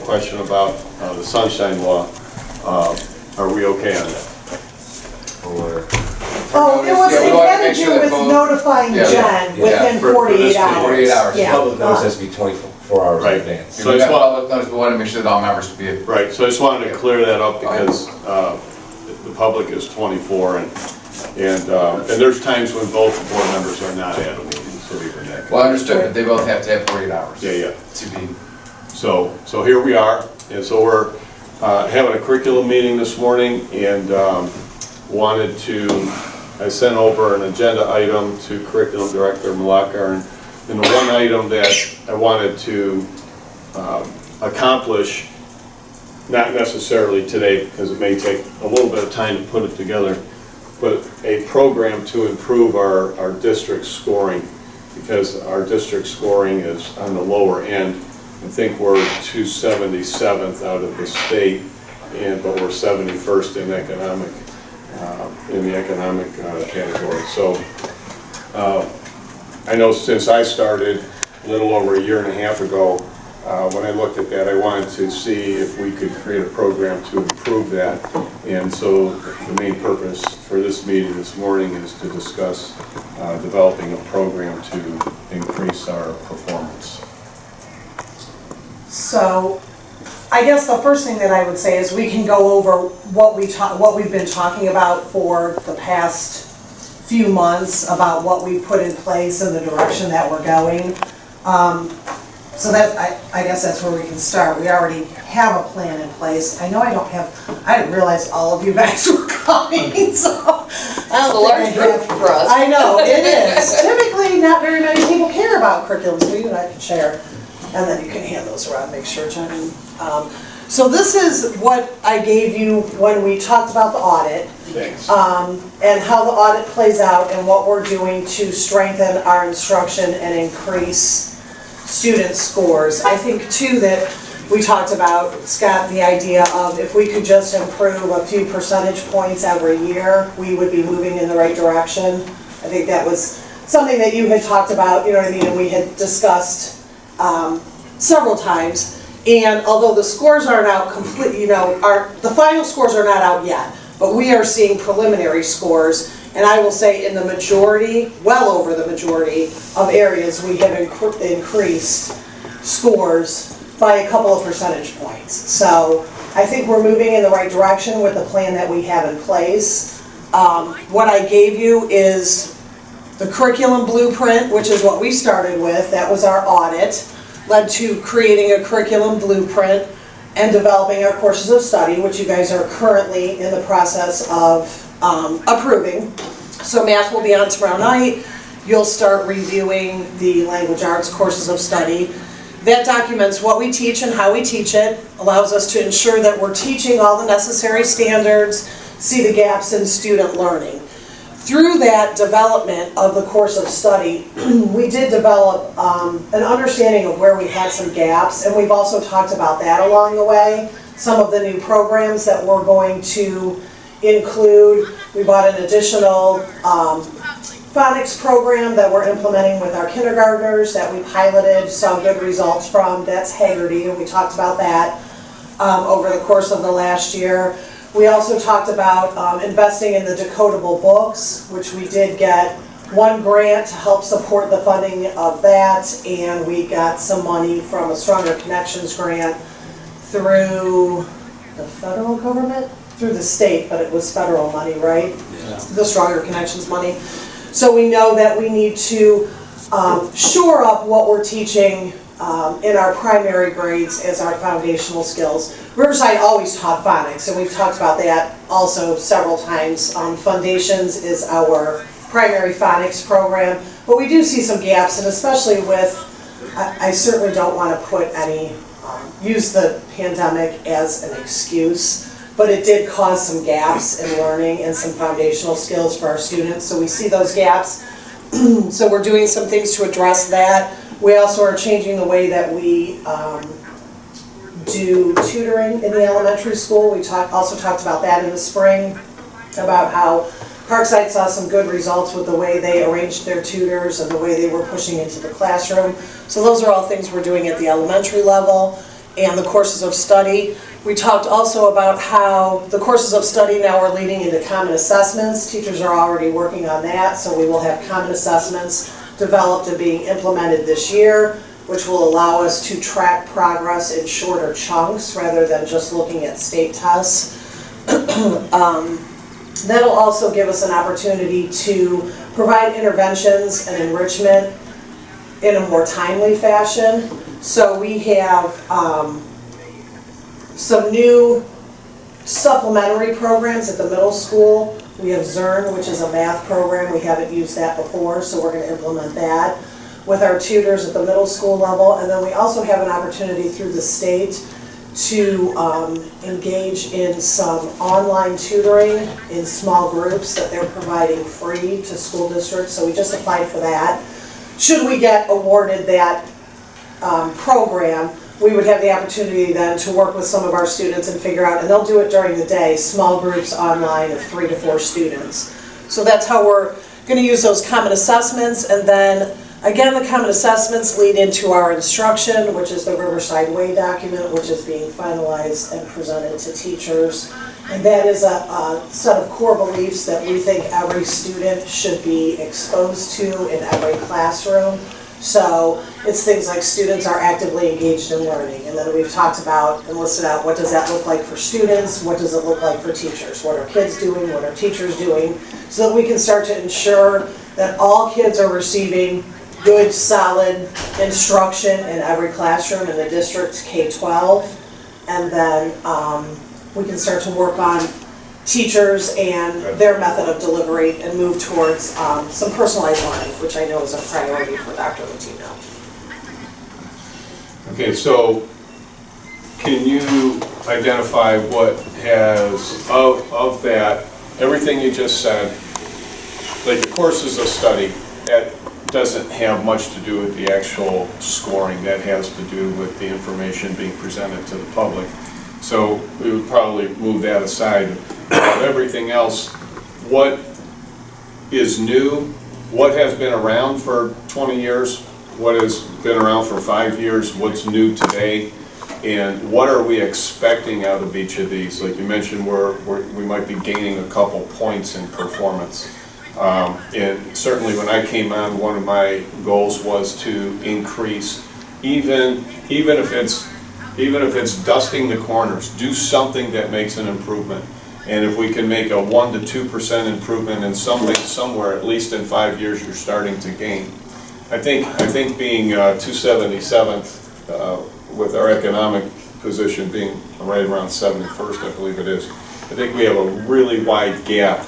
question about the sunshine law. Are we okay on that? Or Oh, it had to do with notifying Jen within for 48 this meeting. hours. 48 hours. Yeah. Public notice has to be 24 hours in Right. advance. So I just want, we want to make sure that all members to be. right, so I just wanted to clear that up because the public is 24 and there's times when both board members are not at a meeting, so even that. Well, understood, but they both have to have 48 hours. Yeah. To be. So here we are, and so we're having a curriculum meeting this morning and I sent over an agenda item to Curriculum Director Malakar, and the one item that I wanted to accomplish, not necessarily today because it may take a little bit of time to put it together, but a program to improve our district scoring, because our district scoring is on the lower end. I think we're 277th out of the state, but we're 71st in economic, in the economic category. So I know since I started a little over a year and a half ago, when I looked at that, I wanted to see if we could create a program to improve that. And so the main purpose for this meeting this morning is to discuss developing a program to increase our performance. So I guess the first thing that I would say is we can go over what we've been talking about for the past few months about what we've put in place and the direction that we're going. So that I guess that's where we can start. We already have a plan in place. I know I didn't realize all of you guys were coming, so. That's a large group for us. I know, it is. Typically, not very many people care about curriculum, so you and I can share. And then you can hand those around, make sure, Jen. So this is what I gave you when we talked about the audit. Thanks. And how the audit plays out and what we're doing to strengthen our instruction and increase student scores. I think too that we talked about, Scott, the idea of if we could just improve a few percentage points every year, we would be moving in the right direction. I think that was something that you had talked about, you know what I mean, and we had discussed several times. And although the scores aren't out completely, the final scores are not out yet, but we are seeing preliminary scores. And I will say in the majority, well over the majority of areas, we have increased scores by a couple of percentage points. So I think we're moving in the right direction with the plan that we have in place. What I gave you is the curriculum blueprint, which is what we started with. That was our audit, led to creating a curriculum blueprint and developing our courses of study, which you guys are currently in the process of approving. So math will be on tomorrow night. You'll start reviewing the language arts courses of study. That documents what we teach and how we teach it, allows us to ensure that we're teaching all the necessary standards, see the gaps in student learning. Through that development of the course of study, we did develop an understanding of where we had some gaps, and we've also talked about that along the way. Some of the new programs that we're going to include, we bought an additional phonics program that we're implementing with our kindergartners that we piloted, saw good results from. That's Haggerty, and we talked about that over the course of the last year. We also talked about investing in the decodable books, which we did get one grant to help support the funding of that, and we got some money from a Stronger Connections grant through the federal government? Through the state, but it was federal money, right? Yeah. The Stronger Connections money. So we know that we need to shore up what we're teaching in our primary grades as our foundational skills. Riverside always taught phonics, and we've talked about that also several times. Foundations is our primary phonics program, but we do see some gaps, and especially with, I certainly don't want to put use the pandemic as an excuse, but it did cause some gaps in learning and some foundational skills for our students, so we see those gaps. So we're doing some things to address that. We also are changing the way that we do tutoring in the elementary school. We also talked about that in the spring, about how Parkside saw some good results with the way they arranged their tutors and the way they were pushing into the classroom. So those are all things we're doing at the elementary level. and the courses of study. We talked also about how the courses of study now are leading into common assessments. Teachers are already working on that, so we will have common assessments developed and being implemented this year, which will allow us to track progress in shorter chunks rather than just looking at state tests. That'll also give us an opportunity to provide interventions and enrichment in a more timely fashion. So we have some new supplementary programs at the middle school. We have Zern, which is a math program. We haven't used that before, so we're going to implement that with our tutors at the middle school level. And then we also have an opportunity through the state to engage in some online tutoring in small groups that they're providing free to school districts. So we just applied for that. Should we get awarded that program, we would have the opportunity then to work with some of our students and figure out, and they'll do it during the day, small groups online of 3 to 4 students. So that's how we're going to use those common assessments. And then again, the common assessments lead into our instruction, which is the Riverside Way document, which is being finalized and presented to teachers. And that is a set of core beliefs that we think every student should be exposed to in every classroom. So it's things like students are actively engaged in learning. And then we've talked about and listed out what does that look like for students, what does it look like for teachers, what are kids doing, what are teachers doing, so that we can start to ensure that all kids are receiving good, solid instruction in every classroom in the district K-12. And then we can start to work on teachers and their method of delivery and move towards some personalized learning, which I know is a priority for Dr. Latino. Okay, so can you identify what has, of that, everything you just said, like the courses of study, that doesn't have much to do with the actual scoring. That has to do with the information being presented to the public. So we would probably move that aside. Everything else, what is new? What has been around for 20 years? What has been around for 5 years? What's new today? And what are we expecting out of each of these? Like you mentioned, we might be gaining a couple points in performance. And certainly when I came on, one of my goals was to increase, even if it's dusting the corners, do something that makes an improvement. And if we can make a 1 to 2% improvement in something somewhere, at least in 5 years, you're starting to gain. I think being 277th with our economic position being right around 71st, I believe it is. I think we have a really wide gap,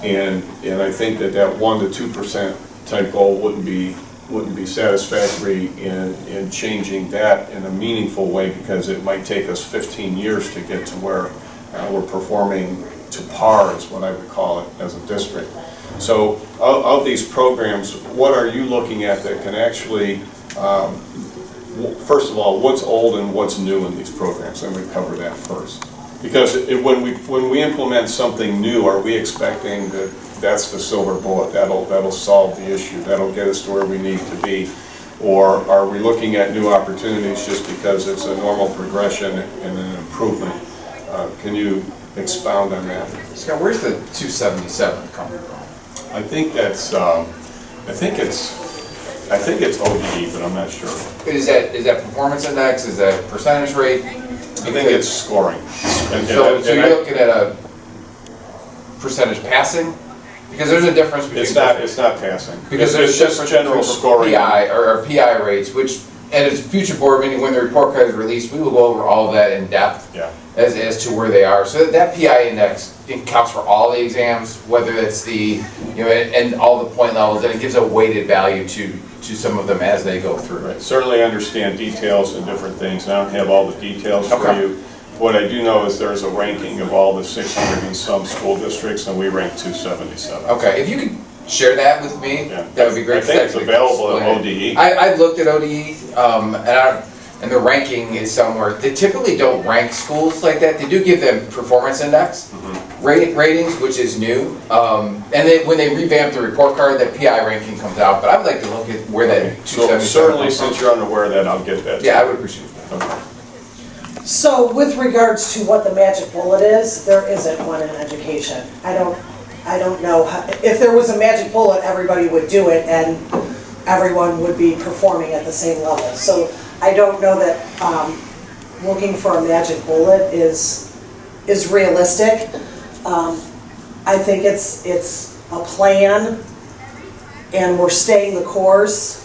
and I think that 1 to 2% type goal wouldn't be satisfactory in changing that in a meaningful way, because it might take us 15 years to get to where we're performing to par, is what I would call it, as a district. So of these programs, what are you looking at that can actually, first of all, what's old and what's new in these programs? Let me cover that first. Because when we implement something new, are we expecting that that's the silver bullet, that'll solve the issue, that'll get us to where we need to be? Or are we looking at new opportunities just because it's a normal progression and an improvement? Can you expound on that? Scott, where's the 277 coming from? I think it's ODE, but I'm not sure. Is that performance index? Is that percentage rate? I think it's scoring. So you're looking at a percentage passing? Because there's a difference between... It's not passing. Because there's just general scoring. PI or PI rates, which at its future board meeting, when the report card is released, we will go over all of that in depth. Yeah. As to where they are. So that PI index, it counts for all the exams, whether it's the, and all the point levels, and it gives a weighted value to some of them as they go through. Right. Certainly understand details and different things, and I don't have all the details for Okay. you. What I do know is there's a ranking of all the 600 and some school districts, and we rank 277. Okay, if you could share that with me, Yeah. that would be great. I think it's available at ODE. I've looked at ODE, and the ranking is somewhere. They typically don't rank schools like that. They do give them performance index ratings, which is new. And when they revamp the report card, that PI ranking comes out. But I would like to look at where that 277 So certainly, comes from. since you're unaware of that, I'll get that. Yeah, I would appreciate that. Okay. So with regards to what the magic bullet is, there isn't one in education. I don't know, if there was a magic bullet, everybody would do it and everyone would be performing at the same level. So I don't know that looking for a magic bullet is realistic. I think it's a plan and we're staying the course.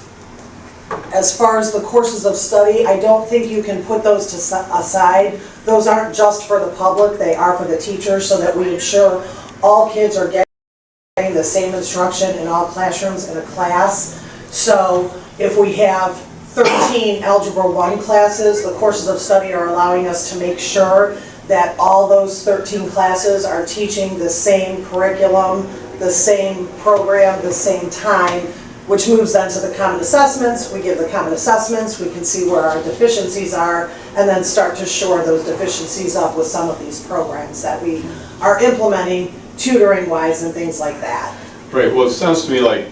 As far as the courses of study, I don't think you can put those aside. Those aren't just for the public, they are for the teachers, so that we ensure all kids are getting the same instruction in all classrooms in a class. So if we have 13 Algebra 1 classes, the courses of study are allowing us to make sure that all those 13 classes are teaching the same curriculum, the same program, the same time, which moves then to the common assessments. We give the common assessments, we can see where our deficiencies are, and then start to shore those deficiencies up with some of these programs that we are implementing, tutoring-wise and things like that. Right, well, it sounds to me like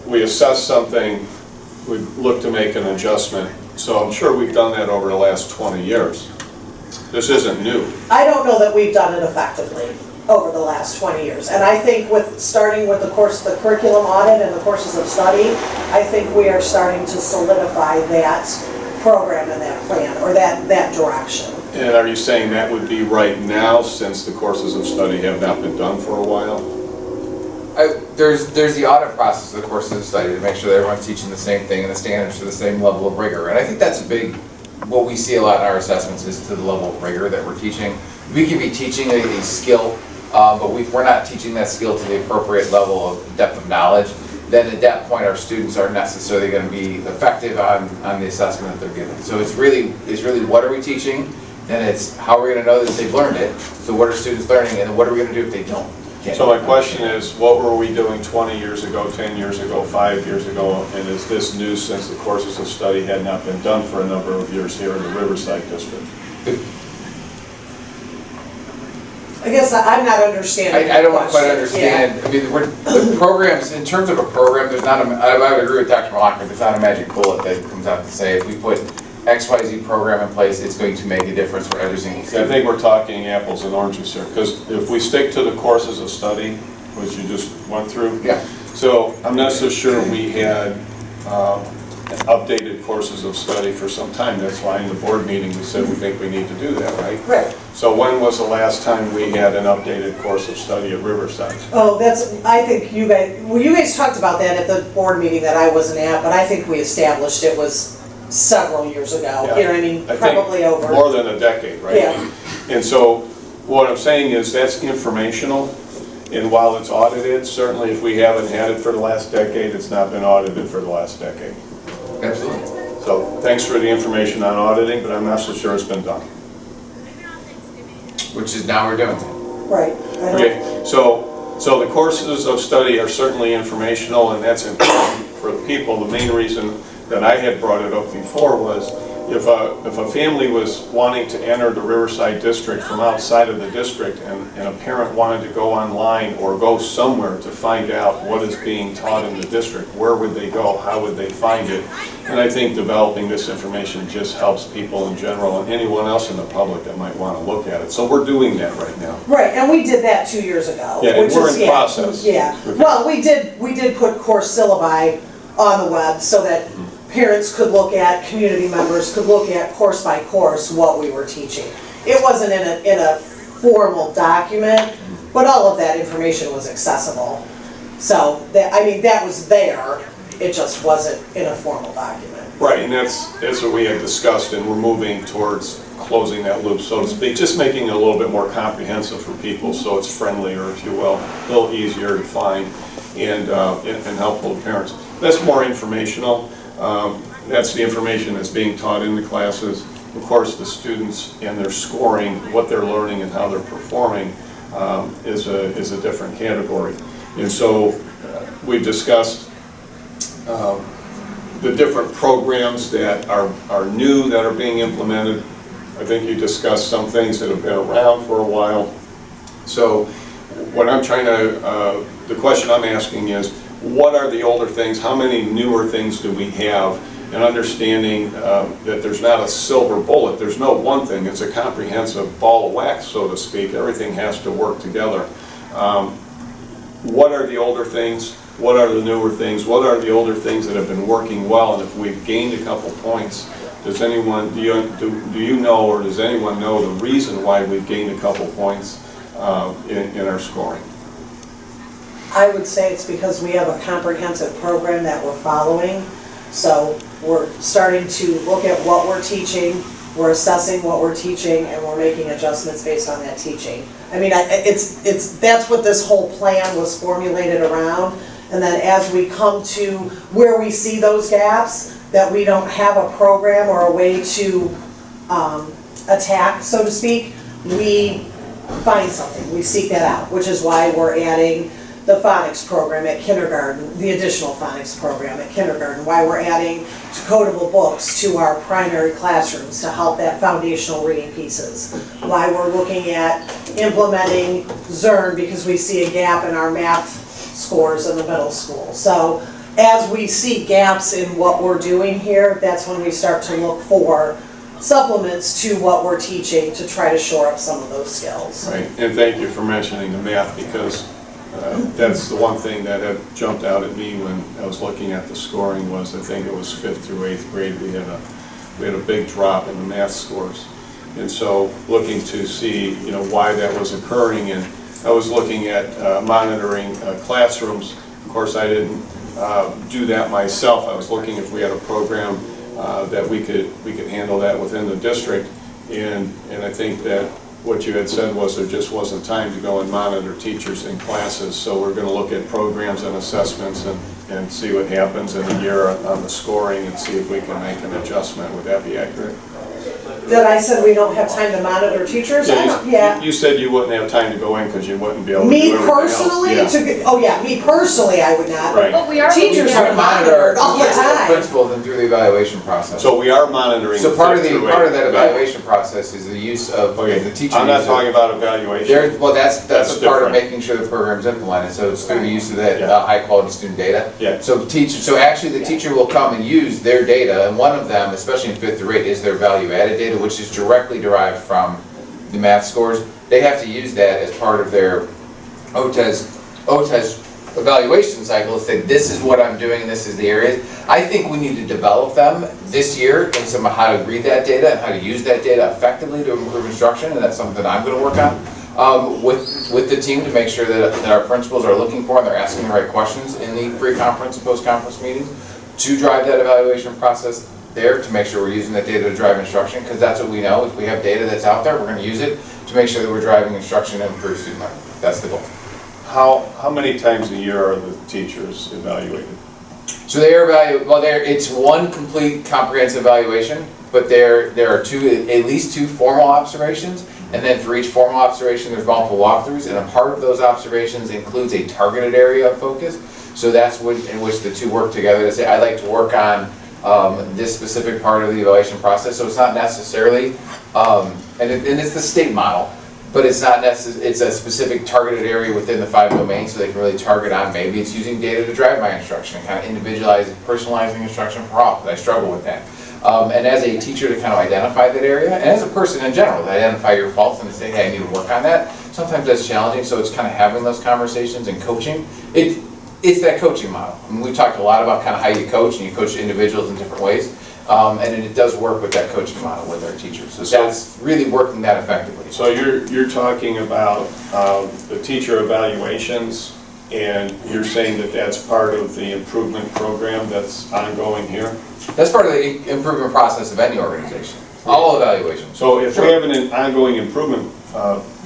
we assess something, we look to make an adjustment. So I'm sure we've done that over the last 20 years. This isn't new. I don't know that we've done it effectively over the last 20 years. And I think starting with the curriculum audit and the courses of study, I think we are starting to solidify that program and that plan, or that direction. And are you saying that would be right now, since the courses of study have not been done for a while? There's the audit process of the courses of study to make sure that everyone's teaching the same thing and the standards to the same level of rigor. And I think that's what we see a lot in our assessments is to the level of rigor that we're teaching. We could be teaching a skill, but we're not teaching that skill to the appropriate level of depth of knowledge. Then at that point, our students aren't necessarily going to be effective on the assessment that they're given. So it's really what are we teaching, then it's how we're going to know that they've learned it. So what are students learning, and what are we going to do if they don't? So my question is, what were we doing 20 years ago, 10 years ago, 5 years ago, and is this new since the courses of study had not been done for a number of years here in the Riverside district? I guess I'm not understanding. I don't quite Yeah. understand. I mean, the programs, in terms of a program, I would agree with Dr. Malachman, there's not a magic bullet that comes out to say if we put XYZ program in place, it's going to make a difference for every single I student. think we're talking apples and oranges here, because if we stick to the courses of study, which you just went through. Yeah. So I'm not so sure we had updated courses of study for some time. That's why in the board meeting we said we think we need to do that, right? Right. So when was the last time we had an updated course of study at Riverside? Oh, I think you guys talked about that at the board meeting that I wasn't at, but I think we established it was several years ago. Yeah. You know what I mean? I think Probably over. more than a decade, right? Yeah. And so what I'm saying is that's informational, and while it's audited, certainly if we haven't had it for the last decade, it's not been audited for the last decade. Absolutely. So thanks for the information on auditing, but I'm not so sure it's been done. Which is now we're doing. Right. Okay, so the courses of study are certainly informational, and that's important for the people. The main reason that I had brought it up before was if a family was wanting to enter the Riverside district from outside of the district, and a parent wanted to go online or go somewhere to find out what is being taught in the district, where would they go? How would they find it? And I think developing this information just helps people in general and anyone else in the public that might want to look at it. So we're doing that right now. Right, and we did that 2 years ago. Yeah, and which we're is, in process. Yeah, Okay. well, we did put course syllabi on the web so that parents could look at, community members could look at course by course what we were teaching. It wasn't in a formal document, but all of that information was accessible. So that was there, it just wasn't in a formal document. Right, and that's what we had discussed, and we're moving towards closing that loop, so to speak, just making it a little bit more comprehensive for people, so it's friendlier, if you will, a little easier to find, and helpful to parents. That's more informational. That's the information that's being taught in the classes. Of course, the students and their scoring, what they're learning and how they're performing is a different category. And so we've discussed the different programs that are new, that are being implemented. I think you discussed some things that have been around for a while. So what I'm trying to, the question I'm asking is, what are the older things? How many newer things do we have? and understanding that there's not a silver bullet. There's no one thing. It's a comprehensive ball of wax, so to speak. Everything has to work together. What are the older things? What are the newer things? What are the older things that have been working well? And if we've gained a couple points, does anyone, do you know, or does anyone know the reason why we've gained a couple points in our scoring? I would say it's because we have a comprehensive program that we're following. So we're starting to look at what we're teaching, we're assessing what we're teaching, and we're making adjustments based on that teaching. I mean, that's what this whole plan was formulated around. And then as we come to where we see those gaps, that we don't have a program or a way to attack, so to speak, we find something, we seek that out, which is why we're adding the phonics program at kindergarten, the additional phonics program at kindergarten, why we're adding decodable books to our primary classrooms to help that foundational reading pieces, why we're looking at implementing Zern because we see a gap in our math scores in the middle school. So as we see gaps in what we're doing here, that's when we start to look for supplements to what we're teaching to try to shore up some of those skills. Right, and thank you for mentioning the math, because that's the one thing that had jumped out at me when I was looking at the scoring was, I think it was 5th through 8th grade, we had a big drop in the math scores. And so looking to see, you know, why that was occurring, and I was looking at monitoring classrooms. Of course, I didn't do that myself. I was looking if we had a program that we could handle that within the district, and I think that what you had said was there just wasn't time to go and monitor teachers in classes, so we're going to look at programs and assessments and see what happens in a year on the scoring and see if we can make an adjustment. Would that be accurate? That I said we don't have time to monitor teachers? Yeah. You said you wouldn't have time to go in because you wouldn't be able to do Me everything else. personally, Yeah. me personally, I would not. Right. But we are. Teachers We are monitored all the time. principals and through the evaluation process. So we are monitoring. So part of 5th through that 8th. evaluation process is the use of, Okay, the teacher. I'm not use of- talking about evaluation. Well, that's That's a part of different. making sure the program's implemented, so it's through the use of that Yeah. high quality student data. Yeah. So actually the teacher will come and use their data, and one of them, especially in 5th through 8th, is their value added data, which is directly derived from the math scores. They have to use that as part of their OTES evaluation cycle to say, this is what I'm doing, this is the areas. I think we need to develop them this year in some of how to read that data and how to use that data effectively to improve instruction, and that's something that I'm going to work on with the team to make sure that our principals are looking for and they're asking the right questions in the pre-conference and post-conference meetings to drive that evaluation process there, to make sure we're using that data to drive instruction, because that's what we know. If we have data that's out there, we're going to use it to make sure that we're driving instruction and improve student learning. That's the goal. How many times a year are the teachers evaluated? So they are it's one complete comprehensive evaluation, but there are at least two formal observations, and then for each formal observation there's multiple walkthroughs, and a part of those observations includes a targeted area of focus. So that's in which the two work together to say, I'd like to work on this specific part of the evaluation process. So it's not necessarily, and it's the state model, but it's not necessarily, it's a specific targeted area within the 5 domains, so they can really target on, maybe it's using data to drive my instruction, kind of individualizing, personalizing instruction for all, because I struggle with that. And as a teacher to kind of identify that area, and as a person in general, to identify your faults and to say, hey, I need to work on that. Sometimes that's challenging, so it's kind of having those conversations and coaching. It's that coaching model. I mean, we've talked a lot about kind of how you coach, and you coach individuals in different ways. And it does work with that coaching model with our teachers. So that's really working that effectively. So you're talking about the teacher evaluations, and you're saying that that's part of the improvement program that's ongoing here? That's part of the improvement process of any organization. All evaluations. So if we have an ongoing improvement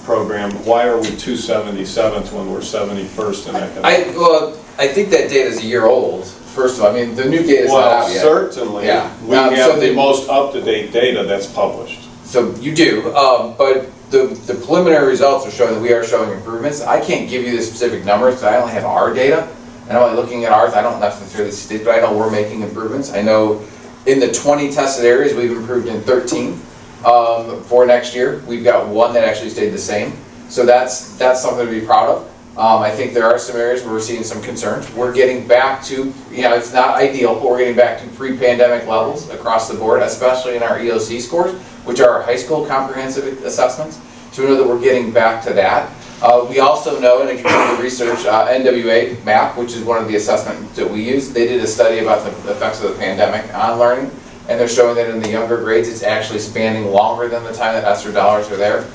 program, why are we 277th when we're 71st in economics? I think that data is a year old. First of all, I mean, the new data is not out yet. Well, certainly, Yeah. we have the most up-to-date data that's published. So you do, but the preliminary results are showing that we are showing improvements. I can't give you the specific numbers because I only have our data, and I'm only looking at ours. I don't necessarily see it, but I know we're making improvements. I know in the 20 tested areas, we've improved in 13. For next year, we've got one that actually stayed the same. So that's something to be proud of. I think there are some areas where we're seeing some concerns. We're getting back to, it's not ideal, but we're getting back to pre-pandemic levels across the board, especially in our EOC scores, which are our high school comprehensive assessments. So we know that we're getting back to that. We also know, and if you do the research, NWA MAP, which is one of the assessments that we use, they did a study about the effects of the pandemic on learning, and they're showing that in the younger grades, it's actually spanning longer than the time that ESSER dollars are there.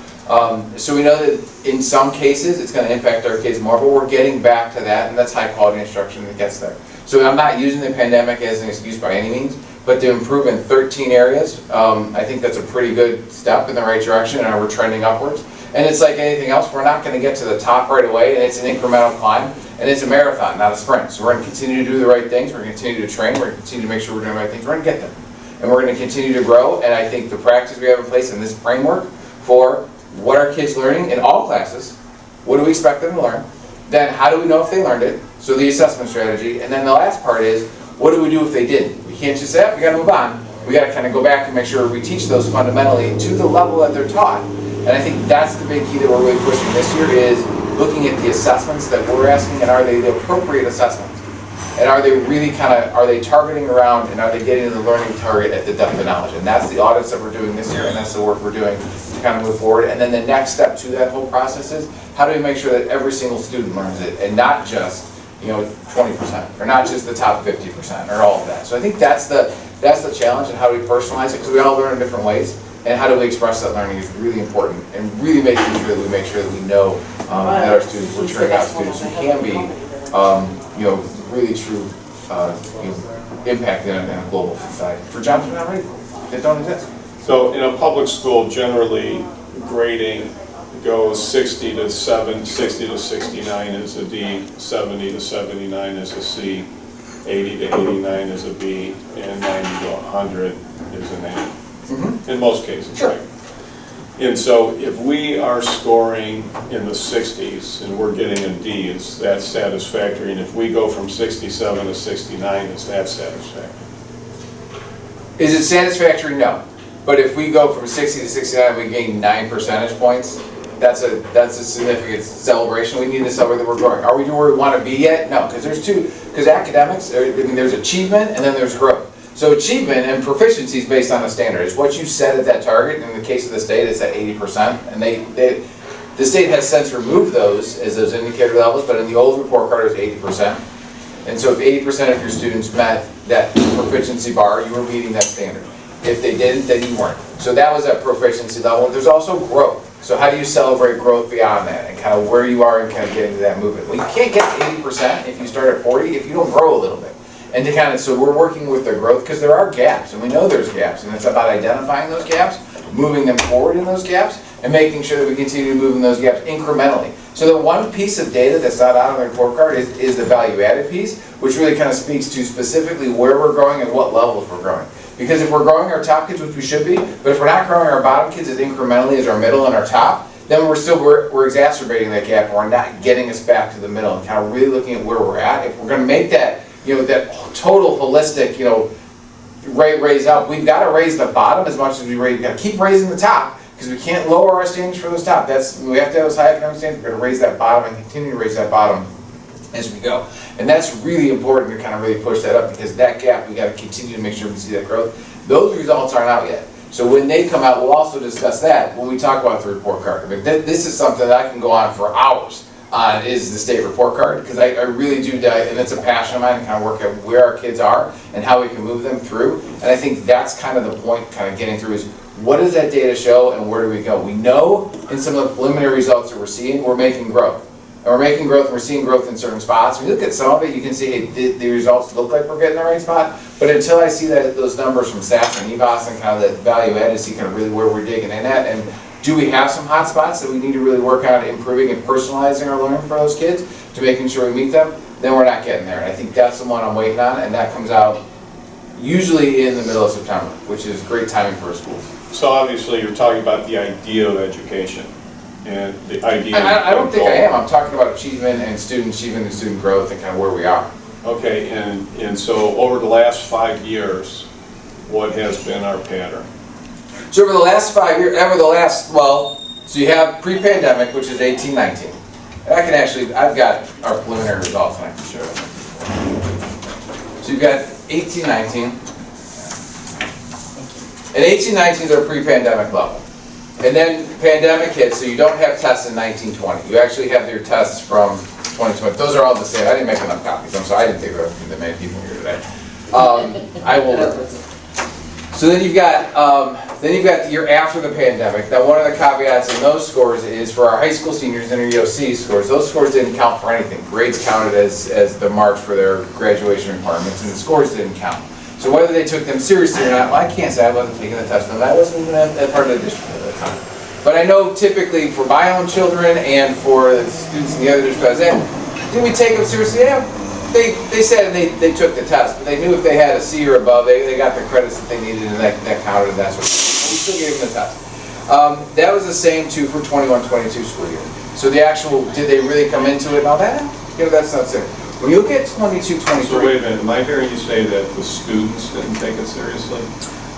So we know that in some cases, it's going to impact our kids more, but we're getting back to that, and that's high quality instruction that gets there. So I'm not using the pandemic as an excuse by any means, but to improve in 13 areas, I think that's a pretty good step in the right direction, and we're trending upwards. And it's like anything else, we're not going to get to the top right away, and it's an incremental climb, and it's a marathon, not a sprint. So we're going to continue to do the right things, we're going to continue to train, we're going to continue to make sure we're doing the right things, we're going to get there. And we're going to continue to grow, and I think the practice we have in place in this framework for what are kids learning in all classes, what do we expect them to learn, then how do we know if they learned it, so the assessment strategy, and then the last part is, what do we do if they didn't? We can't just say, we got to move on. We got to kind of go back and make sure we teach those fundamentally to the level that they're taught. And I think that's the big key that we're really pushing this year is looking at the assessments that we're asking, and are they the appropriate assessments? And are they really are they targeting around, and are they getting the learning target at the depth of knowledge? And that's the audits that we're doing this year, and that's the work we're doing to kind of move forward. And then the next step to that whole process is, how do we make sure that every single student learns it, and not just 20%, or not just the top 50%, or all of that. So I think that's the challenge, and how do we personalize it, because we all learn in different ways, and how do we express that learning is really important, and really making sure that we make sure that we know that our students, we're turning out students who can be, really true impact in a global society. For jobs we're not ready for, that don't exist. So in a public school, generally grading goes 60 to 69 is a D, 70 to 79 is a C, 80 to 89 is a B, and 90 to 100 is an A. Mm-hmm. In most cases, Sure. right? And so if we are scoring in the 60s and we're getting a D, is that satisfactory? And if we go from 67 to 69, is that satisfactory? Is it satisfactory? No. But if we go from 60 to 69, we gain 9 percentage points. That's a significant celebration. We need to celebrate that we're growing. Are we where we want to be yet? No, because because academics, there's achievement and then there's growth. So achievement and proficiency is based on a standard. It's what you set at that target. In the case of the state, it's at 80%. And the state has since removed those as those indicator levels, but in the old report card it was 80%. And so if 80% of your students met that proficiency bar, you were meeting that standard. If they didn't, then you weren't. So that was at proficiency level. There's also growth. So how do you celebrate growth beyond that, and kind of where you are and kind of get into that movement? Well, you can't get to 80% if you start at 40 if you don't grow a little bit. And to kind of, so we're working with the growth, because there are gaps, and we know there's gaps, and it's about identifying those gaps, moving them forward in those gaps, and making sure that we continue to move in those gaps incrementally. So the one piece of data that's not on the report card is the value-added piece, which really kind of speaks to specifically where we're growing and what levels we're growing. Because if we're growing our top kids, which we should be, but if we're not growing our bottom kids as incrementally as our middle and our top, then we're exacerbating that gap, and we're not getting us back to the middle, and kind of really looking at where we're at. If we're going to make that, that total holistic, raise up, we've got to raise the bottom as much as we raise. We've got to keep raising the top, because we can't lower our standards for those top. We have to have those high economic standards. We're going to raise that bottom and continue to raise that bottom as we go. And that's really important to kind of really push that up, because that gap, we got to continue to make sure we see that growth. Those results aren't out yet. So when they come out, we'll also discuss that when we talk about the report card. I mean, this is something that I can go on for hours on, is the state report card, because I really do, and it's a passion of mine, to kind of work at where our kids are and how we can move them through. And I think that's kind of the point, kind of getting through, is what does that data show and where do we go? We know in some of the preliminary results that we're seeing, we're making growth. And we're making growth, and we're seeing growth in certain spots. When you look at some of it, you can see, hey, the results look like we're getting the right spot. But until I see those numbers from SAS and EBOS and kind of the value add, to see kind of really where we're digging in at, and do we have some hot spots that we need to really work on improving and personalizing our learning for those kids to making sure we meet them, then we're not getting there. And I think that's the one I'm waiting on, and that comes out usually in the middle of September, which is great timing for a school. So obviously you're talking about the idea of education. And the idea. I don't think I am. I'm talking about achievement and student achievement and student growth and kind of where we are. Okay, and so over the last 5 years, what has been our pattern? So over the last 5 years, so you have pre-pandemic, which is 18, 19. I can actually, I've got our preliminary results and I can show you. So you've got 18, 19. And 18, 19 is our pre-pandemic level. And then pandemic hits, so you don't have tests in 19, 20. You actually have your tests from 2020. Those are all the same. I didn't make enough copies. I'm sorry, I didn't think there were that many people here today. I will. So then you've got the year after the pandemic. Now, one of the caveats in those scores is for our high school seniors and our EOC scores. Those scores didn't count for anything. Grades counted as the mark for their graduation requirements, and the scores didn't count. So whether they took them seriously or not, well, I can't say. I wasn't taking the test, and I wasn't even at part of the district at the time. But I know typically for my own children and for the students in the other districts, did we take them seriously? Yeah. They said they took the test, but they knew if they had a C or above, they got the credits that they needed, and that counted, and that's what we still gave them the test. That was the same too for 21-22 school year. So the actual, did they really come into it? Now that's not serious. When you look at 22-23. So wait a minute, am I hearing you say that the students didn't take it seriously?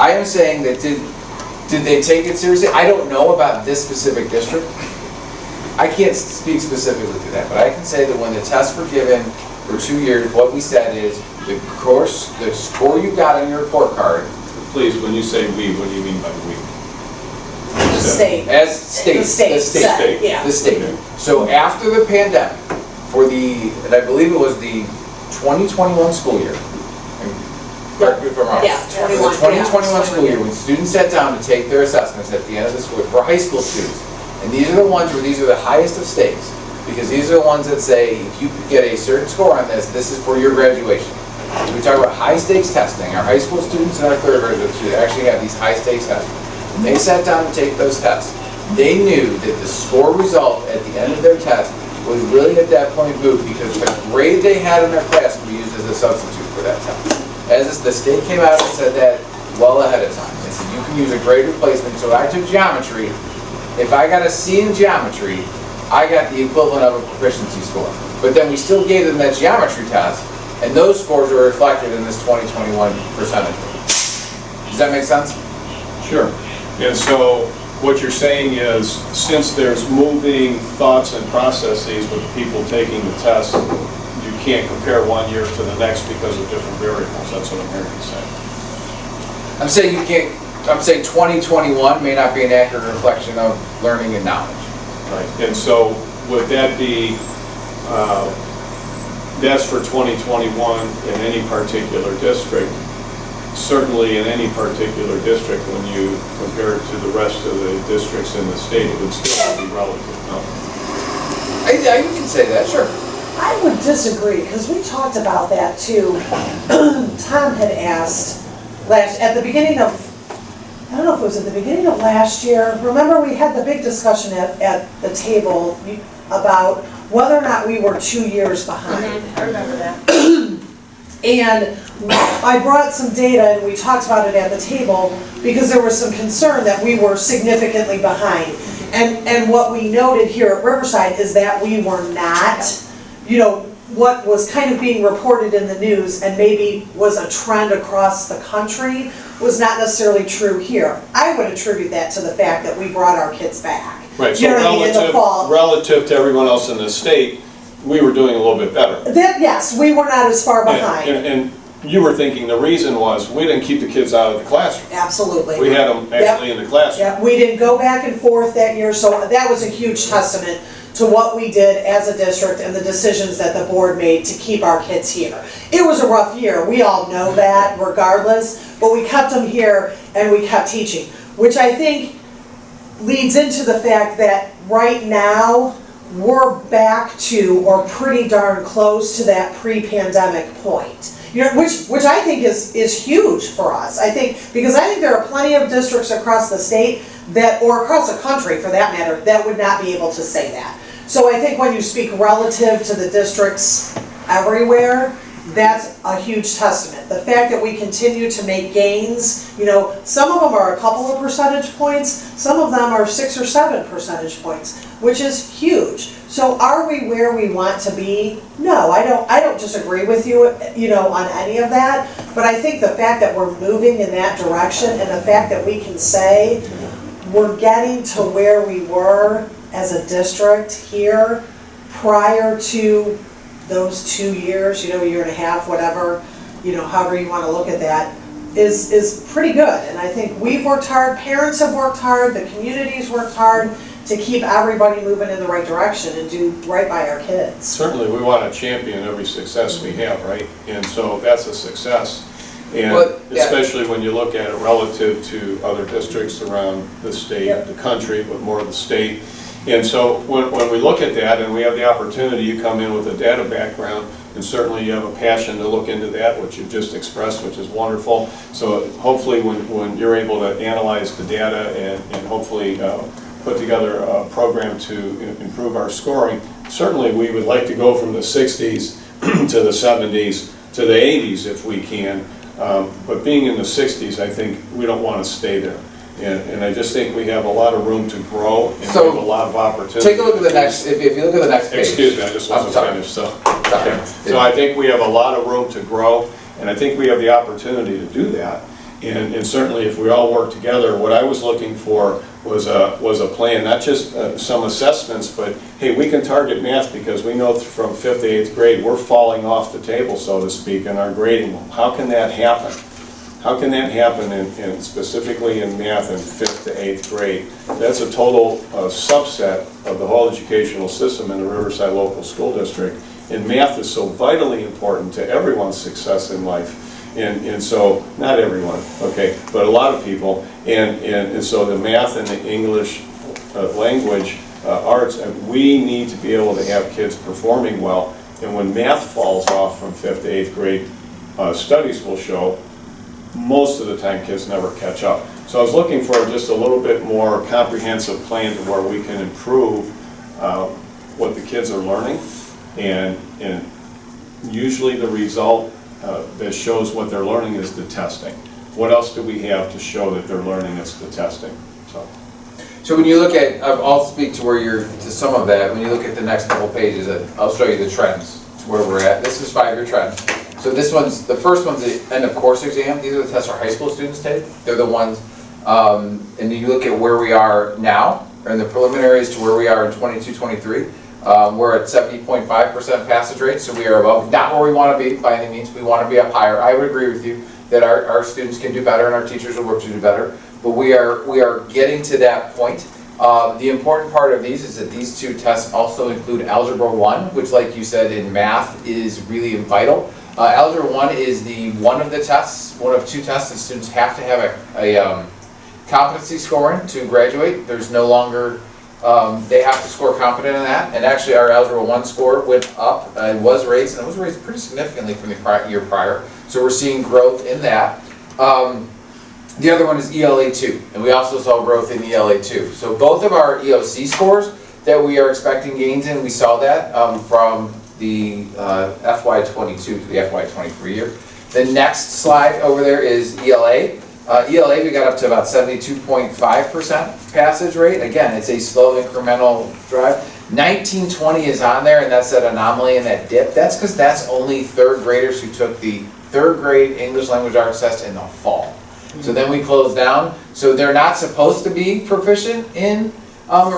I am saying that did they take it seriously? I don't know about this specific district. I can't speak specifically to that, but I can say that when the tests were given for 2 years, what we said is the score you got on your report card. Please, when you say we, what do you mean by we? The state. As state. The state. State. Yeah. The state. Okay. So after the pandemic, and I believe it was the 2021 school year. and Correct me if I'm wrong. Yeah, For the 2021 school year, when students sat down to take their assessments at the end of the school year, for high school students, and these are the ones where these are the highest of stakes, because these are the ones that say, if you get a certain score on this is for your graduation. So we talk about high stakes testing. Our high school students and our third grade students actually have these high stakes tests. When they sat down to take those tests, they knew that the score result at the end of their test was really at that point moot, because the grade they had in their class could be used as a substitute for that test. As the state came out and said that well ahead of time. They said you can use a grade replacement. So I took geometry. If I got a C in geometry, I got the equivalent of a proficiency score. But then we still gave them that geometry test, and those scores are reflected in this 2021 percentage. Does that make sense? Sure. And so what you're saying is, since there's moving thoughts and processes with people taking the test, you can't compare 1 year to the next because of different variables. That's what I'm hearing you say. I'm saying you can't. I'm saying 2021 may not be an accurate reflection of learning and knowledge. Right. And so would that be, that's for 2021 in any particular district. Certainly in any particular district, when you compare it to the rest of the districts in the state, it would still be relative, no? I you can say that, sure. I would disagree, because we talked about that too. Tom had asked at the beginning of, I don't know if it was at the beginning of last year, remember we had the big discussion at the table about whether or not we were 2 years behind. I remember that. And I brought some data and we talked about it at the table because there was some concern that we were significantly behind. And what we noted here at Riverside is that we were not. You know, what was kind of being reported in the news and maybe was a trend across the country was not necessarily true here. I would attribute that to the fact that we brought our kids back. Right, so You know what I mean, in the fall. relative to everyone else in the state, we were doing a little bit better. That, yes, we were not as far behind. And you were thinking the reason was we didn't keep the kids out of the classroom. Absolutely. We had them actually in the classroom. Yeah, we didn't go back and forth that year, so that was a huge testament to what we did as a district and the decisions that the board made to keep our kids here. It was a rough year, we all know that regardless, but we kept them here and we kept teaching, which I think leads into the fact that right now, we're back to, or pretty darn close to that pre-pandemic point. You know, which I think is huge for us. I think, because I think there are plenty of districts across the state that, or across the country for that matter, that would not be able to say that. So I think when you speak relative to the districts everywhere, that's a huge testament. The fact that we continue to make gains, you know, some of them are a couple of percentage points, some of them are 6 or 7 percentage points, which is huge. So are we where we want to be? No, I don't disagree with you, you know, on any of that, but I think the fact that we're moving in that direction and the fact that we can say we're getting to where we were as a district here prior to those 2 years, you know, a year and a half, whatever, you know, however you want to look at that, is pretty good. And I think we've worked hard, parents have worked hard, the community's worked hard to keep everybody moving in the right direction and do right by our kids. Certainly, we want to champion every success we have, right? And so that's a success. And But, yeah. especially when you look at it relative to other districts around the state, Yep. the country, but more the state. And so when we look at that and we have the opportunity, you come in with a data background, and certainly you have a passion to look into that, which you've just expressed, which is wonderful. So hopefully when you're able to analyze the data and hopefully put together a program to improve our scoring, certainly we would like to go from the 60s to the 70s to the 80s if we can. But being in the 60s, I think we don't want to stay there. And I just think we have a lot of room to grow and we So, have a lot of opportunity. Take a look at the next, if you look at the next page. Excuse me, I just I'm wasn't sorry. finished, so. Sorry. Okay. So I think we have a lot of room to grow, and I think we have the opportunity to do that. And certainly if we all work together, what I was looking for was a plan, not just some assessments, but hey, we can target math because we know from 5th to 8th grade, we're falling off the table, so to speak, in our grading. How can that happen? How can that happen in specifically in math in 5th to 8th grade? That's a total subset of the whole educational system in the Riverside Local School District. And math is so vitally important to everyone's success in life. And so, not everyone, okay, but a lot of people. And so the math and the English language arts, we need to be able to have kids performing well. And when math falls off from 5th to 8th grade, studies will show most of the time kids never catch up. So I was looking for just a little bit more comprehensive plan to where we can improve what the kids are learning, and usually the result that shows what they're learning is the testing. What else do we have to show that they're learning? It's the testing. So when you look at, I'll speak to where you're, to some of that, when you look at the next couple pages, I'll show you the trends, to where we're at. This is 5-year trend. So this one's, the first one's the end of course exam. These are the tests our high school students take. They're the ones, and you look at where we are now, or in the preliminaries to where we are in 22-23. We're at 70.5% passage rate, so we are above, not where we want to be by any means. We want to be up higher. I would agree with you that our students can do better and our teachers will work to do better, but we are getting to that point. The important part of these is that these two tests also include Algebra 1, which, like you said, in math is really vital. Algebra 1 is one of two tests that students have to have a competency scoring to graduate. There's no longer, they have to score competent in that. And actually our Algebra 1 score went up, and was raised pretty significantly from the year prior. So we're seeing growth in that. The other one is ELA 2, and we also saw growth in ELA 2. So both of our EOC scores that we are expecting gains in, we saw that from the FY22 to the FY23 year. The next slide over there is ELA. ELA, we got up to about 72.5% passage rate. Again, it's a slow incremental drive. 1920 is on there, and that's that anomaly and that dip. That's because that's only third graders who took the third grade English language arts test in the fall. So then we close down. So they're not supposed to be proficient in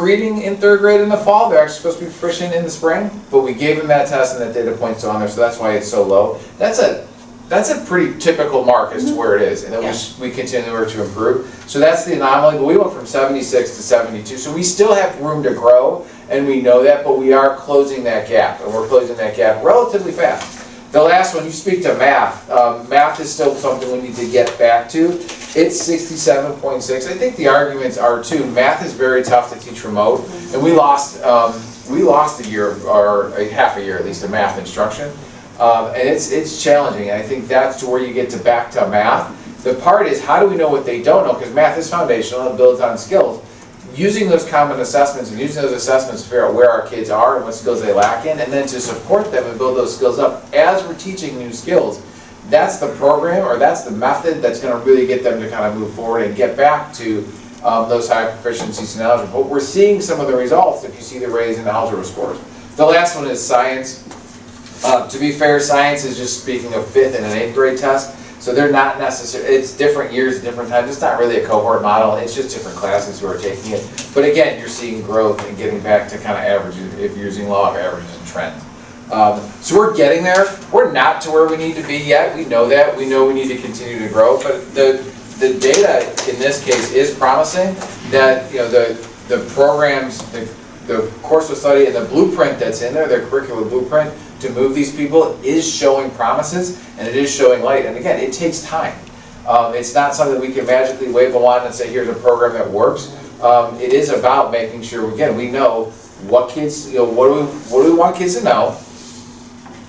reading in third grade in the fall. They're actually supposed to be proficient in the spring, but we gave them that test and that data point's on there, so that's why it's so low. That's a pretty typical mark as to where it is, and then we continue to improve. So that's the anomaly, but we went from 76 to 72, so we still have room to grow, and we know that, but we are closing that gap, and we're closing that gap relatively fast. The last one, you speak to math. Math is still something we need to get back to. It's 67.6. I think the arguments are too, math is very tough to teach remote, and we lost a year, or a half a year at least, of math instruction. And it's challenging, and I think that's to where you get back to math. The part is, how do we know what they don't know? Because math is foundational, it builds on skills. Using those common assessments and using those assessments to figure out where our kids are and what skills they lack in, and then to support them and build those skills up as we're teaching new skills. That's the program, or that's the method that's going to really get them to kind of move forward and get back to those high proficiencies in algebra. But we're seeing some of the results if you see the raise in algebra scores. The last one is science. To be fair, science is just speaking of 5th and an 8th grade test. So they're not necessarily, it's different years, different times, it's not really a cohort model, it's just different classes who are taking it. But again, you're seeing growth and getting back to kind of averages, if you're using law of averages and trends. So we're getting there, we're not to where we need to be yet, we know that, we know we need to continue to grow, but the data in this case is promising that, you know, the programs, the course of study and the blueprint that's in there, their curricular blueprint to move these people is showing promises and it is showing light. And again, it takes time. It's not something we can magically wave a wand and say, here's a program that works. It is about making sure, again, we know what kids, you know, what do we want kids to know?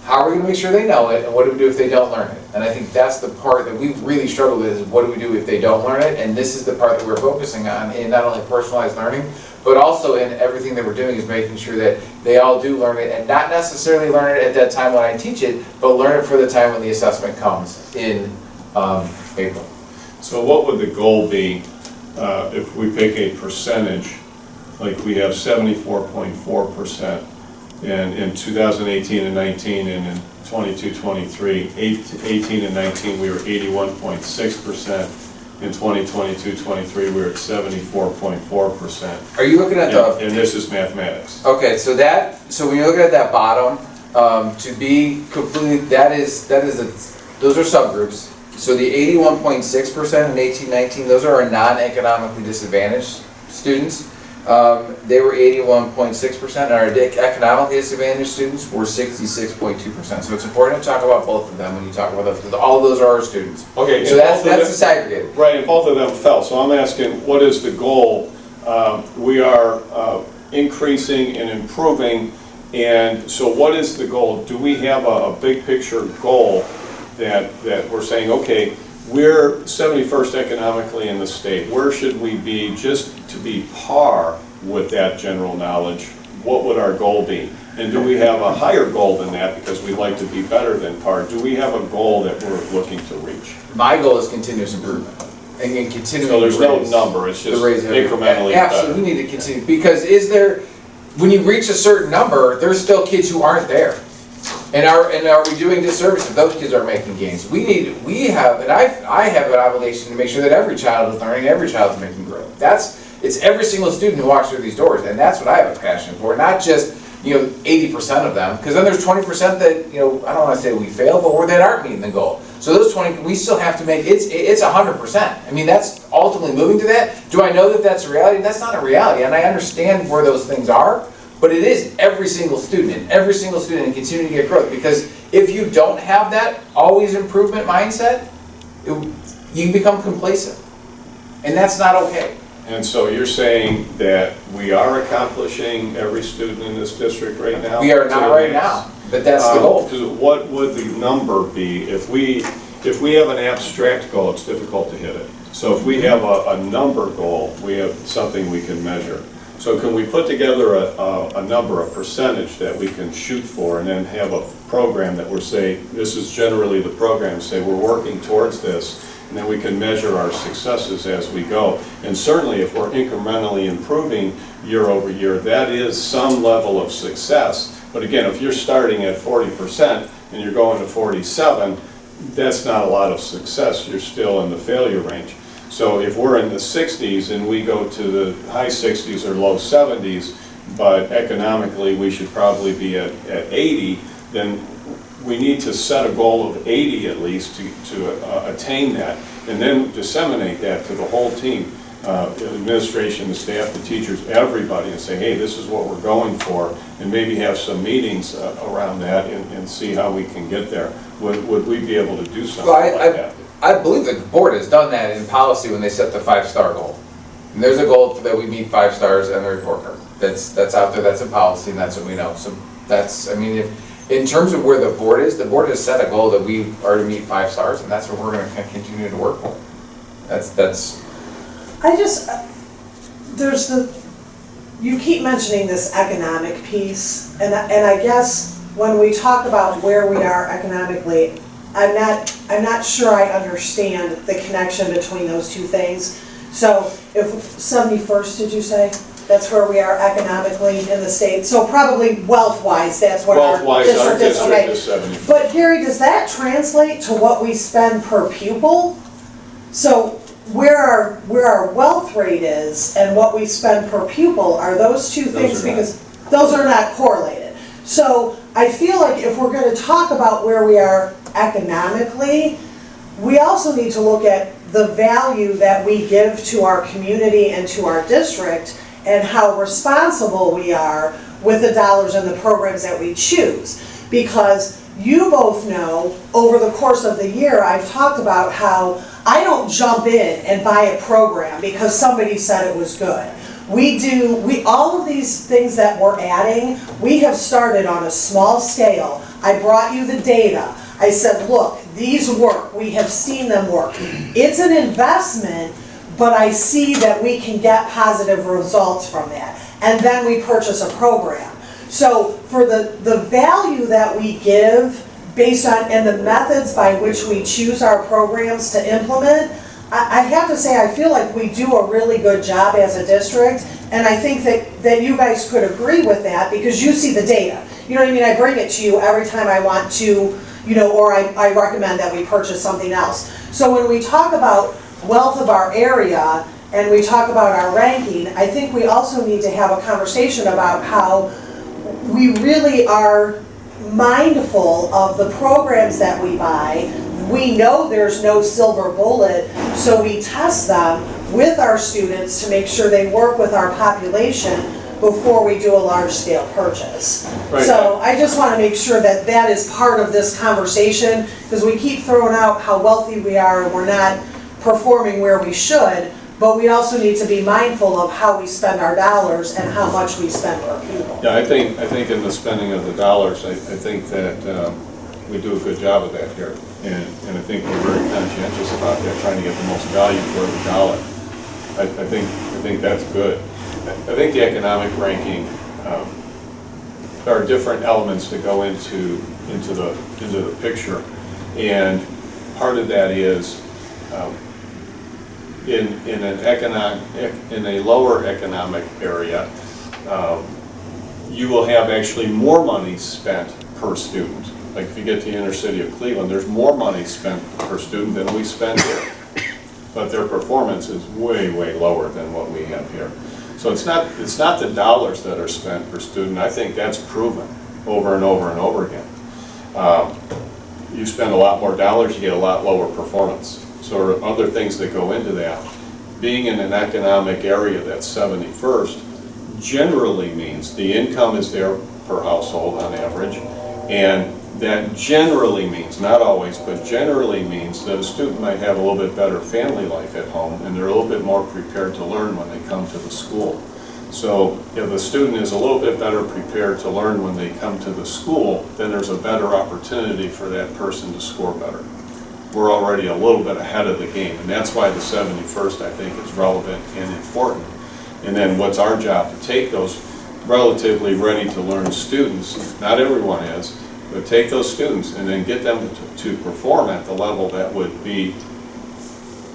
How are we going to make sure they know it, and what do we do if they don't learn it? And I think that's the part that we've really struggled with, is what do we do if they don't learn it? And this is the part that we're focusing on in not only personalized learning, but also in everything that we're doing is making sure that they all do learn it, and not necessarily learn it at that time when I teach it, but learn it for the time when the assessment comes in April. So what would the goal be if we pick a percentage, like we have 74.4%, and in 2018 and 19, and in 22, 23, 18 and 19 we were 81.6%. In 2022, 23 we were at 74.4%. Are you looking at the? And this is mathematics. Okay, so when you're looking at that bottom, to be completely, those are subgroups. So the 81.6% in 18-19, those are our non-economically disadvantaged students. They were 81.6%, and our economically disadvantaged students were 66.2%. So it's important to talk about both of them when you talk about those, because all of those are our students. Okay, so that's disaggregated. Right, and both of them fell. So I'm asking, what is the goal? We are increasing and improving, and so what is the goal? Do we have a big picture goal that we're saying, okay, we're 71st economically in the state. Where should we be just to be par with that general knowledge? What would our goal be? And do we have a higher goal than that because we'd like to be better than par? Do we have a goal that we're looking to reach? My goal is continuous improvement. And continuing So there's to raise, no number, it's just raise incrementally Absolutely, better. we need to continue. Because when you reach a certain number, there's still kids who aren't there. And are we doing disservice if those kids are making gains? I have an obligation to make sure that every child is learning, every child is making growth. It's every single student who walks through these doors, and that's what I have a passion for. Not just 80% of them, because then there's 20% that I don't want to say we fail, but that aren't meeting the goal. So those 20, we still have to make it's 100%. I mean, that's ultimately moving to that. Do I know that that's a reality? That's not a reality, and I understand where those things are. But it is every single student and continue to get growth. Because if you don't have that always improvement mindset, you become complacent. And that's not okay. And so you're saying that we are accomplishing every student in this district right now? We are not right now, but that's the goal. What would the number be? If we have an abstract goal, it's difficult to hit it. So if we have a number goal, we have something we can measure. So can we put together a number, a percentage that we can shoot for, and then have a program that we're saying, this is generally the program, say we're working towards this, and then we can measure our successes as we go. And certainly if we're incrementally improving year over year, that is some level of success. But again, if you're starting at 40% and you're going to 47, that's not a lot of success. You're still in the failure range. So if we're in the 60s and we go to the high 60s or low 70s, but economically we should probably be at 80, then we need to set a goal of 80 at least to attain that, and then disseminate that to the whole team, administration, the staff, the teachers, everybody, and say, hey, this is what we're going for, and maybe have some meetings around that and see how we can get there. Would we be able to do something like that? I believe the board has done that in policy when they set the 5-star goal. And there's a goal that we meet 5 stars and the report card. That's out there, that's in policy, and that's what we know. So in terms of where the board has set a goal that we are to meet 5 stars, and that's what we're going to continue to work for. You keep mentioning this economic piece, and I guess when we talk about where we are economically, I'm not sure I understand the connection between those two things. So if 71st, did you say? that's where we are economically in the state. So probably wealth-wise, that's what our Wealth-wise, our district is, district okay. is 70. But Gary, does that translate to what we spend per pupil? So where our wealth rate is and what we spend per pupil, are those two things? are not. Because those are not correlated. So I feel like if we're gonna talk about where we are economically, we also need to look at the value that we give to our community and to our district and how responsible we are with the dollars and the programs that we choose. Because you both know, over the course of the year, I've talked about how I don't jump in and buy a program because somebody said it was good. All of these things that we're adding, we have started on a small scale. I brought you the data. I said, look, these work. We have seen them work. It's an investment, but I see that we can get positive results from that. And then we purchase a program. So for the value that we give based on, and the methods by which we choose our programs to implement, I have to say, I feel like we do a really good job as a district, and I think that you guys could agree with that because you see the data. You know what I mean? I bring it to you every time I want to, or I recommend that we purchase something else. So when we talk about wealth of our area and we talk about our ranking, I think we also need to have a conversation about how we really are mindful of the programs that we buy. We know there's no silver bullet, so we test them with our students to make sure they work with our population before we do a large-scale purchase. Right. So I just want to make sure that that is part of this conversation, because we keep throwing out how wealthy we are and we're not performing where we should, but we also need to be mindful of how we spend our dollars and how much we spend per pupil. Yeah, I think in the spending of the dollars, I think that we do a good job of that here. And I think we're very conscientious about that, trying to get the most value for the dollar. I think that's good. I think the economic ranking, there are different elements that go into the picture. And part of that is in a lower economic area, you will have actually more money spent per student. Like if you get to the inner city of Cleveland, there's more money spent per student than we spend here. But their performance is way, way lower than what we have here. So it's not the dollars that are spent per student. I think that's proven over and over and over again. You spend a lot more dollars, you get a lot lower performance. So there are other things that go into that. Being in an economic area that's 71st generally means the income is there per household on average, and that generally means, not always, but generally means that a student might have a little bit better family life at home, and they're a little bit more prepared to learn when they come to the school. So if the student is a little bit better prepared to learn when they come to the school, then there's a better opportunity for that person to score better. We're already a little bit ahead of the game, and that's why the 71st, I think, is relevant and important. And then what's our job? To take those relatively ready-to-learn students, not everyone is, but take those students and then get them to perform at the level that would be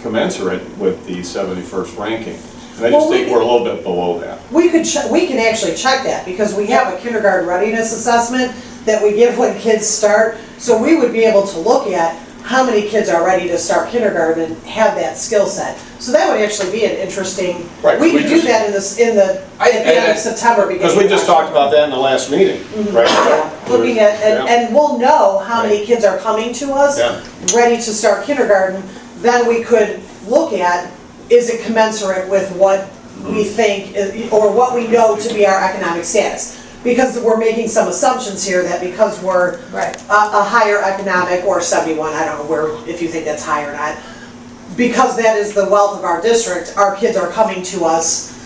commensurate with the 71st ranking. And I just think we're a little bit below that. We can actually check that because we have a kindergarten readiness assessment that we give when kids start. So we would be able to look at how many kids are ready to start kindergarten and have that skill set. So that would actually be an interesting, Right, we could do that at the end of September. Because we just talked about that in the last meeting, right? Yeah, looking at, and we'll know how many kids are coming to us, ready to start kindergarten. Then we could look at, is it commensurate with what we think, or what we know to be our economic status? Because we're making some assumptions here that because we're a higher economic, or 71, I don't know if you think that's high or not, because that is the wealth of our district, our kids are coming to us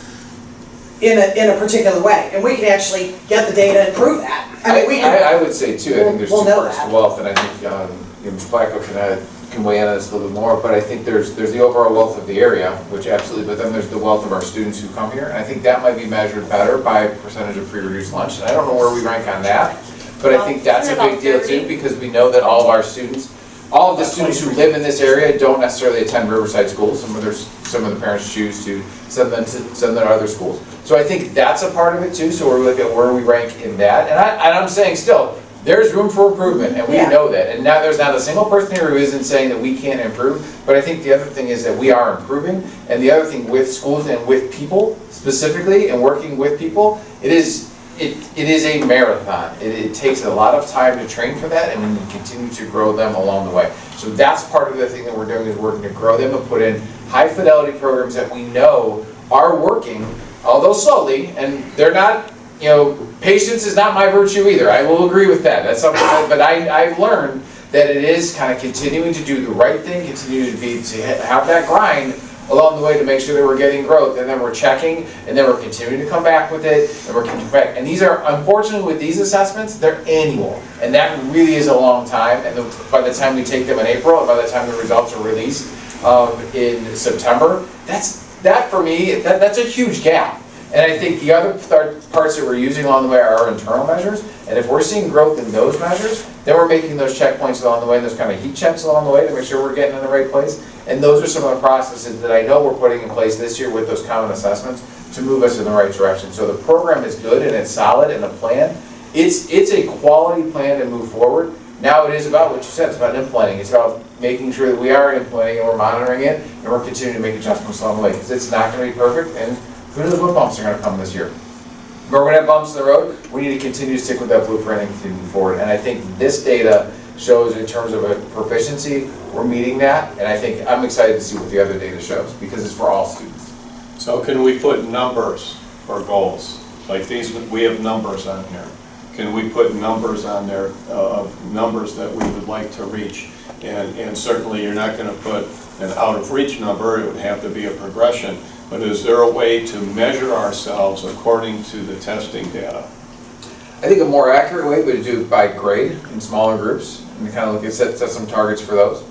in a particular way. And we can actually get the data and prove that. I would say too, I think there's two we'll know parts to that. wealth, and I think Ms. Blacko can weigh in on this a little bit more, but I think there's the overall wealth of the area, which absolutely, but then there's the wealth of our students who come here, and I think that might be measured better by percentage of free reduced lunch, and I don't know where we rank on that, but I think that's a big deal too, because we know that all of the students who live in this area don't necessarily attend Riverside schools. Some of their some of the parents choose to send them to other schools. So I think that's a part of it too, so we're looking at where we rank in that. And I'm saying still, there's room for improvement, and we Yeah. know that. And now there's not a single person here who isn't saying that we can't improve, but I think the other thing is that we are improving. And the other thing with schools and with people specifically, and working with people, it is a marathon. It takes a lot of time to train for that, and we continue to grow them along the way. So that's part of the thing that we're doing, is working to grow them and put in high fidelity programs that we know are working, although slowly, and they're not, patience is not my virtue either. I will agree with that. That's something, but I've learned that it is kind of continuing to do the right thing, continue to have that grind along the way to make sure that we're getting growth, and then we're checking, and then we're continuing to come back with it, and we're continuing back. And these are, unfortunately with these assessments, they're annual, and that really is a long time, and by the time we take them in April, and by the time the results are released in September, that for me, that's a huge gap. And I think the other parts that we're using along the way are our internal measures, and if we're seeing growth in those measures, then we're making those checkpoints along the way, and those kind of heat checks along the way to make sure we're getting in the right place. And those are some of the processes that I know we're putting in place this year with those common assessments to move us in the right direction. So the program is good and it's solid, and the plan, it's a quality plan to move forward. Now it is about what you said, it's about implementing. It's about making sure that we are implementing and we're monitoring it, and we're continuing to make adjustments along the way, because it's not going to be perfect, and who knows what bumps are going to come this year. But we're going to have bumps in the road. We need to continue to stick with that blueprint and continue to move forward. And I think this data shows, in terms of a proficiency, we're meeting that. And I think I'm excited to see what the other data shows, because it's for all students. So can we put numbers for goals? Like these, we have numbers on here. Can we put numbers on there, numbers that we would like to reach? And certainly you're not going to put an out-of-reach number. It would have to be a progression. But is there a way to measure ourselves according to the testing data? I think a more accurate way would be to do it by grade in smaller groups, and to kind of look at set some targets for those.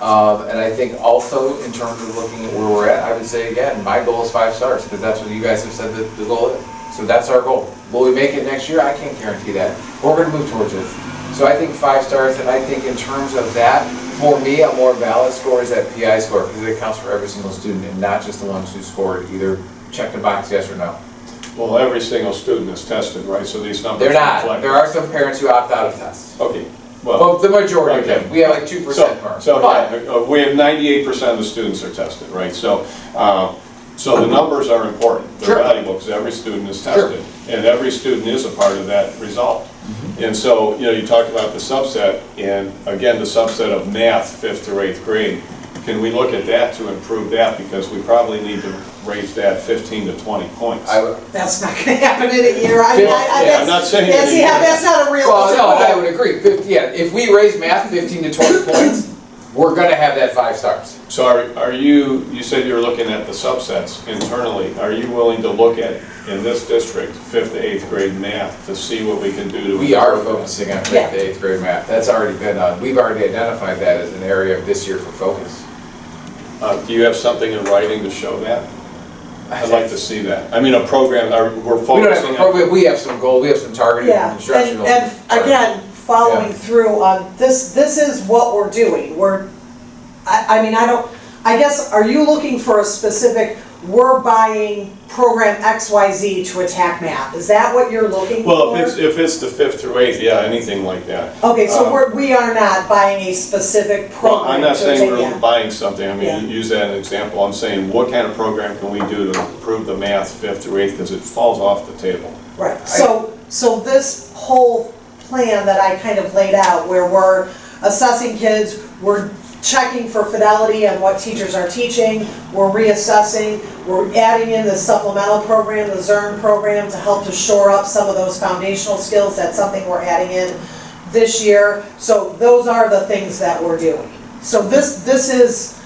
And I think also, in terms of looking at where we're at, I would say again, my goal is 5 stars, because that's what you guys have said that the goal is. So that's our goal. Will we make it next year? I can't guarantee that. But we're going to move towards it. So I think 5 stars, and I think in terms of that, for me, a more valid score is that PI score, because it counts for every single student, and not just the ones who scored either check the box yes or no. Well, every single student is tested, right? So these numbers They're not. reflect. There are some parents who opt out of tests. Okay. Well, the majority of okay. them. We have like 2% more. So But- yeah, we have 98% of the students are tested, right? So the numbers are important. They're Sure. valuable, because every student is tested. And every student is a part of that result. And so, you talked about the subset, and again, the subset of math, 5th through 8th grade. Can we look at that to improve that? Because we probably need to raise that 15 to 20 points. That's not gonna happen in a year. I mean, Yeah, I'm not saying in a year. that's not a realistic Well, no, and I goal. would agree. If we raise math 15 to 20 points, we're gonna have that 5 stars. So are you said you were looking at the subsets internally. Are you willing to look at, in this district, 5th to 8th grade math to see what we can do to We are improve that? focusing on 5th to 8th grade math. That's already been, we've already identified that as an area of this year for focus. Do you have something in writing to show that? I'd like to see that. I mean, a program, we're We don't have a focusing on. program, we have some goals, we have some targeted Yeah, instructional. and again, following through on this is what we're doing. I guess, are you looking for a specific, we're buying program XYZ to attack math? Is that what you're looking for? Well, if it's the 5th through 8th, yeah, anything like that. Okay, so we are not buying a specific Well, program I'm not to saying attack, we're yeah. buying something, I Yeah. mean, use that as an example. I'm saying, what kind of program can we do to improve the math 5th through 8th, because it falls off the table. Right, so this whole plan that I kind of laid out, where we're assessing kids, we're checking for fidelity on what teachers are teaching, we're reassessing, we're adding in the supplemental program, the ZERN program, to help to shore up some of those foundational skills. That's something we're adding in this year. So those are the things that we're doing. So this is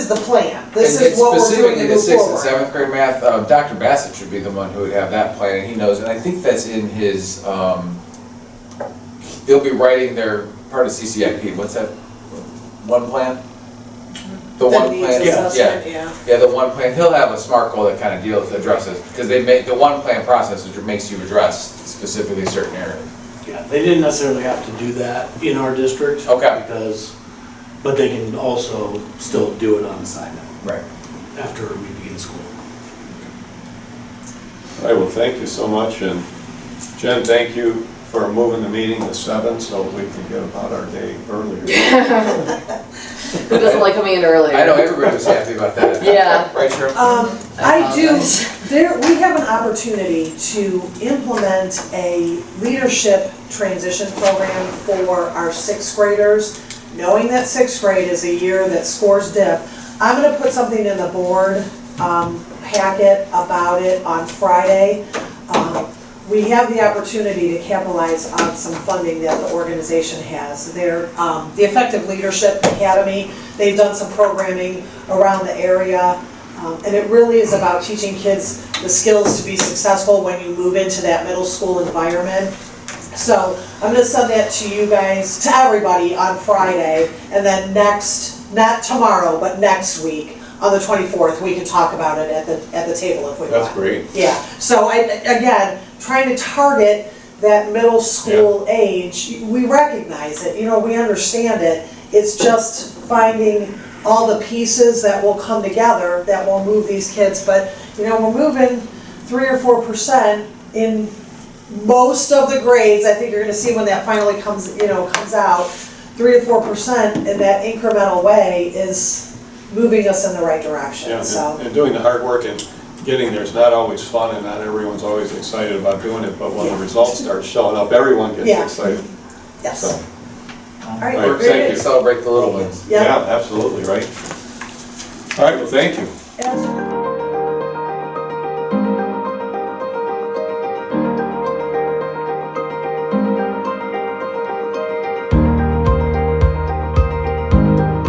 the plan. This is what we're doing to Specifically, the move 6th and forward. 7th grade math, Dr. Bassett should be the one who would have that plan, and he knows, and I think that's in his, they'll be writing their part of CCIP, what's that, one plan? The one needs plan, assessment, yeah, the one plan, he'll have a SMART goal that kind of addresses, because they make, the one plan process makes you address specifically certain areas. Yeah, they didn't necessarily have to do that in our district. Okay. But they can also still do it on assignment. Right. after we begin school. All right, well, thank you so much, and Jen, thank you for moving the meeting to 7 so we can get about our day earlier. Who doesn't like coming in earlier? I know everybody was happy about that. Yeah. Right, Cheryl? I do, we have an opportunity to implement a leadership transition program for our 6th graders. Knowing that 6th grade is a year that scores dip, I'm gonna put something in the board packet about it on Friday. We have the opportunity to capitalize on some funding that the organization has. They're, the Effective Leadership Academy, they've done some programming around the area, and it really is about teaching kids the skills to be successful when you move into that middle school environment. So I'm gonna send that to you guys, to everybody on Friday, and then not tomorrow, but next week, on the 24th, we can talk about it at the table if we want. That's great. Yeah, so again, trying to target that middle school age, we recognize it, we understand it. It's just finding all the pieces that will come together that will move these kids. But, we're moving 3 or 4% in most of the grades. I think you're gonna see when that finally comes out, 3 to 4% in that incremental way is moving us in the right direction, Yeah, so. and doing the hard work and getting there is not always fun, and not everyone's always excited about doing it, but when the results start showing up, everyone gets Yeah. excited. Yes. So, All right, Right, very thank good. you. Celebrate the little ones. Yeah. yeah, absolutely, right? All right, well, thank you. Absolutely.